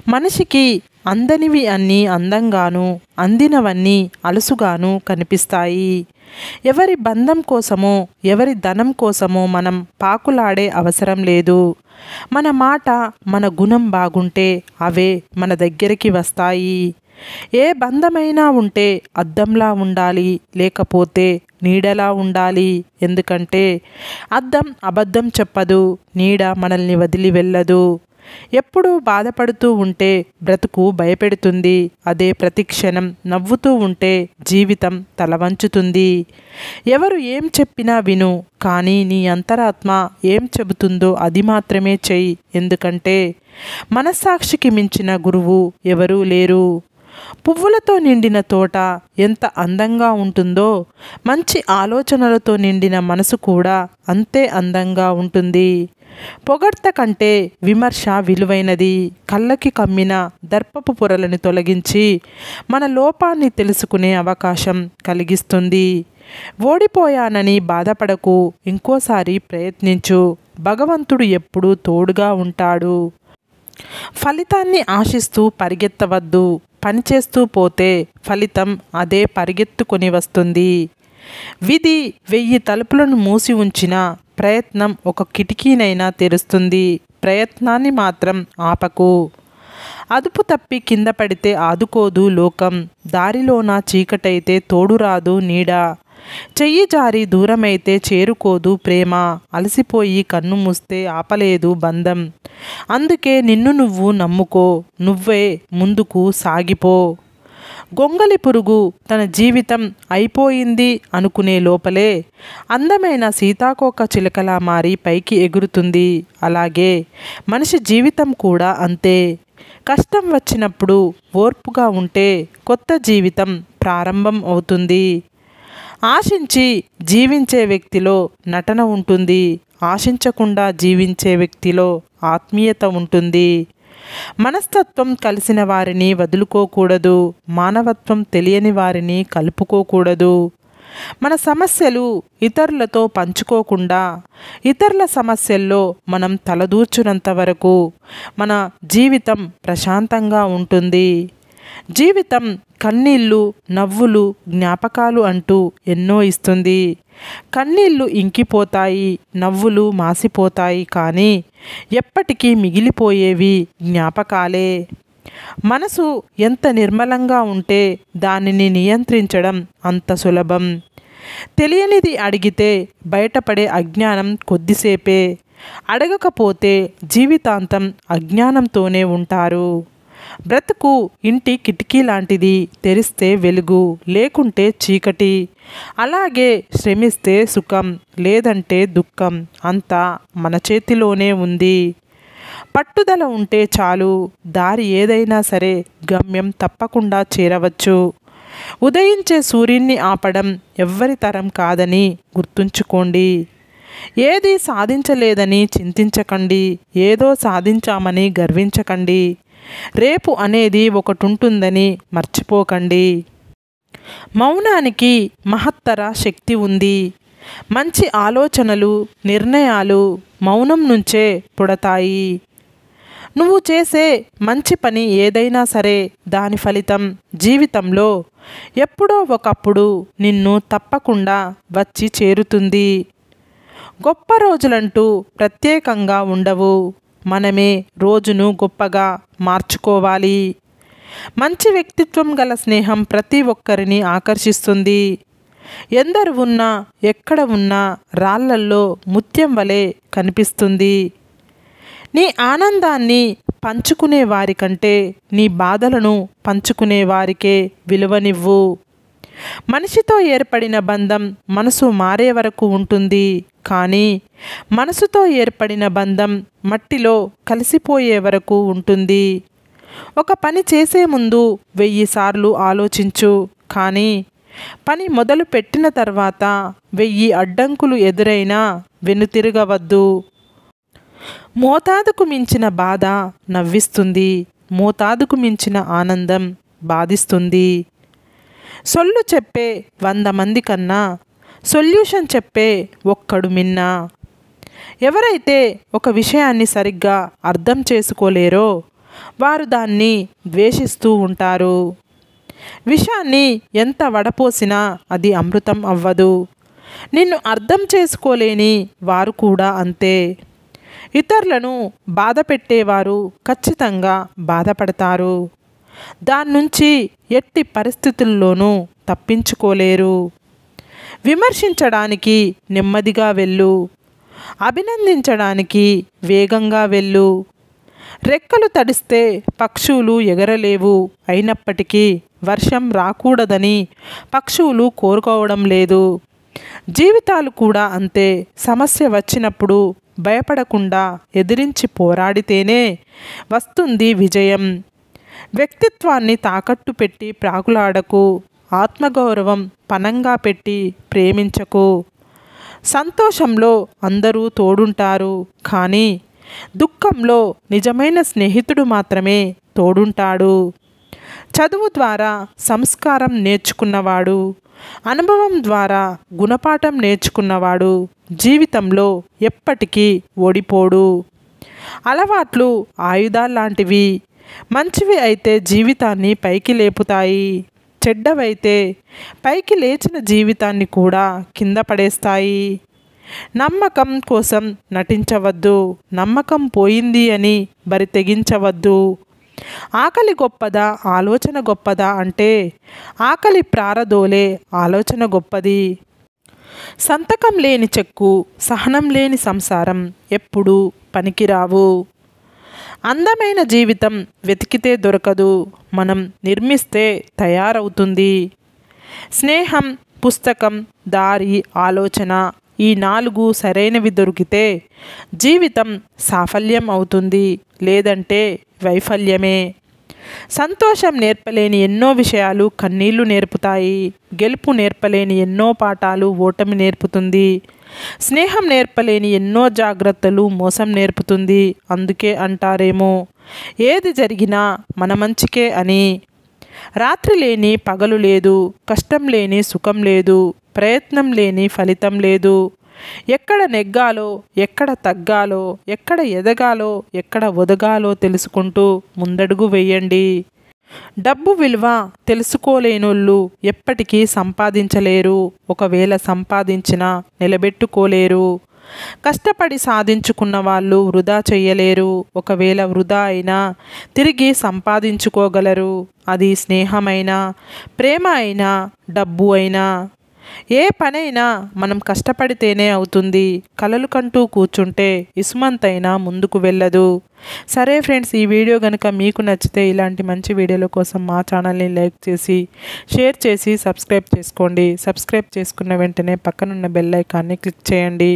మనిషికి అందనివి అన్నీ అందంగాను, అందినవన్నీ అలుసుగాను కనిపిస్తాయి. ఎవరి బంధం కోసమో, ఎవరి ధనం కోసమో మనం పాకులాడే అవసరం లేదు. మన మాట, మన గుణం బాగుంటే అవే మన దగ్గరికి వస్తాయి. ఏ బంధమైనా ఉంటే అద్దంలా ఉండాలి, లేకపోతే నీడలా ఉండాలి. ఎందుకంటే అద్దం అబద్ధం చెప్పదు, నీడ మనల్ని వదిలి వెళ్ళదు. ఎప్పుడూ బాధపడుతూ ఉంటే బ్రతుకు భయపెడుతుంది. అదే ప్రతిక్షణం నవ్వుతూ ఉంటే జీవితం తలవంచుతుంది. ఎవరు ఏం చెప్పినా విను, కానీ నీ అంతరాత్మ ఏం చెబుతుందో అది మాత్రమే చెయ్యి. ఎందుకంటే మనస్సాక్షికి మించిన గురువు ఎవరూ లేరు. పువ్వులతో నిండిన తోట ఎంత అందంగా ఉంటుందో, మంచి ఆలోచనలతో నిండిన మనసు కూడా అంతే అందంగా ఉంటుంది. పొగడ్త కంటే విమర్శ విలువైనది. కళ్ళకి కమ్మిన దర్పపు పొరలను తొలగించి మన లోపాన్ని తెలుసుకునే అవకాశం కలిగిస్తుంది. ఓడిపోయానని బాధపడకు, ఇంకోసారి ప్రయత్నించు. భగవంతుడు ఎప్పుడూ తోడుగా ఉంటాడు. ఫలితాన్ని ఆశిస్తూ పరిగెత్తవద్దు. పనిచేస్తూ పోతే ఫలితం అదే పరిగెత్తుకొని వస్తుంది. విధి 1000 తలుపులను మూసి ఉంచిన ప్రయత్నం ఒక కిటికీనైనా తెరుస్తుంది. ప్రయత్నాన్ని మాత్రం ఆపకు. అదుపు తప్పి కింద పడితే ఆదుకోదు లోకం. దారిలోన చీకటైతే తోడురాదు నీడ. చెయ్యి జారి దూరమైతే చేరుకోదు ప్రేమ. అలసిపోయి కన్ను మూస్తే ఆపలేదు బంధం. అందుకే నిన్ను నువ్వు నమ్ముకో, నువ్వే ముందుకు సాగిపో. గొంగలి పురుగు తన జీవితం అయిపోయింది అనుకునే లోపలే అందమైన సీతాకోక చిలుకలా మారి పైకి ఎగురుతుంది. అలాగే మనిషి జీవితం కూడా అంతే. కష్టం వచ్చినప్పుడు ఓర్పుగా ఉంటే కొత్త జీవితం ప్రారంభం అవుతుంది. ఆశించి జీవించే వ్యక్తిలో నటన ఉంటుంది. ఆశించకుండా జీవించే వ్యక్తిలో ఆత్మీయత ఉంటుంది. మనస్తత్వం కలిసిన వారిని వదులుకోకూడదు. మానవత్వం తెలియని వారిని కలుపుకోకూడదు. మన సమస్యలు ఇతరులతో పంచుకోకుండా ఇతరుల సమస్యల్లో మనం తలదూర్చునంత వరకు మన జీవితం ప్రశాంతంగా ఉంటుంది. జీవితం కన్నీళ్ళు, నవ్వులు, జ్ఞాపకాలు అంటూ ఎన్నో ఇస్తుంది. కన్నీళ్ళు ఇంకిపోతాయి, నవ్వులు మాసిపోతాయి, కానీ ఎప్పటికీ మిగిలిపోయేవి జ్ఞాపకాలే. మనసు ఎంత నిర్మలంగా ఉంటే దానిని నియంత్రించడం అంత సులభం. తెలియనిది అడిగితే బయటపడే అజ్ఞానం కొద్దిసేపే. అడగకపోతే జీవితాంతం అజ్ఞానంతోనే ఉంటారు. బ్రతుకు ఇంటి కిటికీ లాంటిది. తెరిస్తే వెలుగు, లేకుంటే చీకటి. అలాగే శ్రమిస్తే సుఖం, లేదంటే దుఃఖం. అంతా మన చేతిలోనే ఉంది. పట్టుదల ఉంటే చాలు. దారి ఏదైనా సరే గమ్యం తప్పకుండా చేరవచ్చు. ఉదయించే సూర్యున్ని ఆపడం ఎవ్వరి తరం కాదని గుర్తుంచుకోండి. ఏది సాధించలేదని చింతించకండి. ఏదో సాధించామని గర్వించకండి. రేపు అనేది ఒకటుంటుందని మర్చిపోకండి. మౌనానికి మహత్తర శక్తి ఉంది. మంచి ఆలోచనలు, నిర్ణయాలు మౌనం నుంచే పుడతాయి. నువ్వు చేసే మంచి పని ఏదైనా సరే దాని ఫలితం జీవితంలో ఎప్పుడో ఒకప్పుడు నిన్ను తప్పకుండా వచ్చి చేరుతుంది. గొప్ప రోజులంటూ ప్రత్యేకంగా ఉండవు. మనమే రోజును గొప్పగా మార్చుకోవాలి. మంచి వ్యక్తిత్వం గల స్నేహం ప్రతి ఒక్కరిని ఆకర్షిస్తుంది. ఎందరు ఉన్నా, ఎక్కడ ఉన్నా రాళ్ళల్లో ముత్యం వలె కనిపిస్తుంది. నీ ఆనందాన్ని పంచుకునే వారికంటే నీ బాధలను పంచుకునే వారికే విలువనివ్వు. మనిషితో ఏర్పడిన బంధం మనసు మారే వరకు ఉంటుంది. కానీ మనసుతో ఏర్పడిన బంధం మట్టిలో కలిసిపోయే వరకు ఉంటుంది. ఒక పని చేసే ముందు 1000 సార్లు ఆలోచించు. కానీ పని మొదలు పెట్టిన తర్వాత 1000 అడ్డంకులు ఎదురైనా వెనుతిరగవద్దు. మోతాదుకు మించిన బాధ నవ్విస్తుంది. మోతాదుకు మించిన ఆనందం బాధిస్తుంది. సొల్లు చెప్పే 100 మంది కన్నా సొల్యూషన్ చెప్పే ఒక్కడు మిన్నా. ఎవరైతే ఒక విషయాన్ని సరిగ్గా అర్థం చేసుకోలేరో వారు దాన్ని ద్వేషిస్తూ ఉంటారు. విషాన్ని ఎంత వడపోసినా అది అమృతం అవ్వదు. నిన్ను అర్థం చేసుకోలేని వారు కూడా అంతే. ఇతరులను బాధ పెట్టేవారు ఖచ్చితంగా బాధపడతారు. దాని నుంచి ఎట్టి పరిస్థితుల్లోనూ తప్పించుకోలేరు. విమర్శించడానికి నెమ్మదిగా వెళ్ళు, అభినందించడానికి వేగంగా వెళ్ళు. రెక్కలు తడిస్తే పక్షులు ఎగరలేవు, అయినప్పటికీ వర్షం రాకూడదని పక్షులు కోరుకోవడం లేదు. జీవితాలు కూడా అంతే. సమస్య వచ్చినప్పుడు భయపడకుండా ఎదిరించి పోరాడితేనే వస్తుంది విజయం. వ్యక్తిత్వాన్ని తాకట్టు పెట్టి ప్రాకులాడకు. ఆత్మగౌరవం పణంగా పెట్టి ప్రేమించకు. సంతోషంలో అందరూ తోడుంటారు, కానీ దుఃఖంలో నిజమైన స్నేహితుడు మాత్రమే తోడుంటాడు. చదువు ద్వారా సంస్కారం నేర్చుకున్నవాడు, అనుభవం ద్వారా గుణపాఠం నేర్చుకున్నవాడు జీవితంలో ఎప్పటికీ ఓడిపోడు. అలవాట్లు ఆయుధాల్లాంటివి. మంచివి అయితే జీవితాన్ని పైకి లేపుతాయి, చెడ్డవైతే పైకి లేచిన జీవితాన్ని కూడా కింద పడేస్తాయి. నమ్మకం కోసం నటించవద్దు. నమ్మకం పోయింది అని బరి తెగించవద్దు. ఆకలి గొప్పదా ఆలోచన గొప్పదా అంటే ఆకలి ప్రారదోలే ఆలోచన గొప్పది. సంతకం లేని చెక్కు, సహనం లేని సంసారం ఎప్పుడూ పనికిరావు. అందమైన జీవితం వెతికితే దొరకదు, మనం నిర్మిస్తే తయారవుతుంది. స్నేహం, పుస్తకం, దారి, ఆలోచన ఈ 4 సరైనవి దొరికితే జీవితం సాఫల్యం అవుతుంది, లేదంటే వైఫల్యమే. సంతోషం నేర్పలేని ఎన్నో విషయాలు కన్నీళ్లు నేర్పుతాయి. గెలుపు నేర్పలేని ఎన్నో పాఠాలు ఓటమి నేర్పుతుంది. స్నేహం నేర్పలేని ఎన్నో జాగ్రత్తలు మోసం నేర్పుతుంది. అందుకే అంటారేమో, ఏది జరిగినా మన మంచికే అని. రాత్రి లేని పగలు లేదు, కష్టం లేని సుఖం లేదు, ప్రయత్నం లేని ఫలితం లేదు. ఎక్కడ నెగ్గాలో, ఎక్కడ తగ్గాలో, ఎక్కడ ఎదగాలో, ఎక్కడ ఒదగాలో తెలుసుకుంటూ ముందడుగు వేయండి. డబ్బు విలువ తెలుసుకోలేనోళ్ళు ఎప్పటికీ సంపాదించలేరు. ఒకవేళ సంపాదించినా నిలబెట్టుకోలేరు. కష్టపడి సాధించుకున్న వాళ్ళు వృధా చెయ్యలేరు. ఒకవేళ వృధా అయినా తిరిగి సంపాదించుకోగలరు. అది స్నేహమైనా, ప్రేమ అయినా, డబ్బు అయినా. ఏ పనైనా మనం కష్టపడితేనే అవుతుంది. కలలు కంటూ కూర్చుంటే ఇసుమంతైనా ముందుకు వెళ్ళదు. సరే ఫ్రెండ్స్, ఈ వీడియో కనుక మీకు నచ్చితే ఇలాంటి మంచి వీడియోల కోసం మా ఛానల్ని లైక్ చేసి, షేర్ చేసి, సబ్స్క్రైబ్ చేసుకోండి. సబ్స్క్రైబ్ చేసుకున్న వెంటనే పక్కనున్న బెల్ ఐకాన్ని క్లిక్ చేయండి.